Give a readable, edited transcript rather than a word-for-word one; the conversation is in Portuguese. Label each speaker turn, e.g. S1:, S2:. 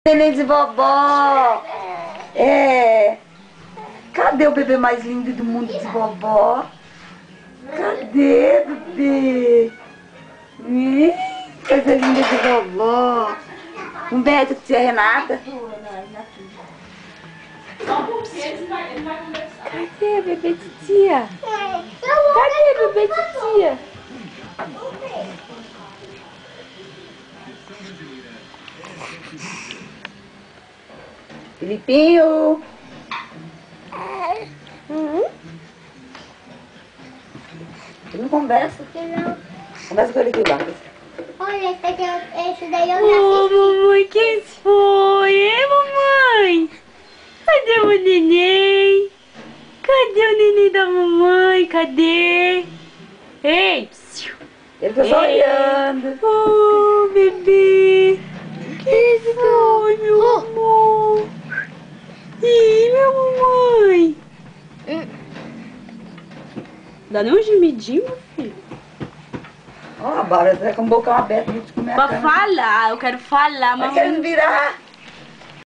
S1: Neném de vovó. É. Cadê o bebê mais lindo do mundo de vovó? Cadê, bebê? Coisa linda de vovó. Um beijo, tia Renata. Cadê a bebê de tia? Cadê a bebê de tia? Filipinho. Tu não conversa?
S2: Não.
S1: Conversa com ele aqui, Bárbara.
S2: Olha, esse daí eu
S3: Ô, mamãe, quem foi? É, mamãe? Cadê o neném? Cadê o neném da mamãe? Cadê? Ei, psiu.
S1: Ele tá só olhando.
S3: Oh, bebê. Quem foi, meu amor? Ih, minha mamãe. Dá nem um gemidinho, meu filho?
S1: Ó, a Bárbara tá com o bocão aberto de comer a
S3: Pra
S1: cana.
S3: falar, eu quero falar,
S1: Tá
S3: mamãe.
S1: querendo virar.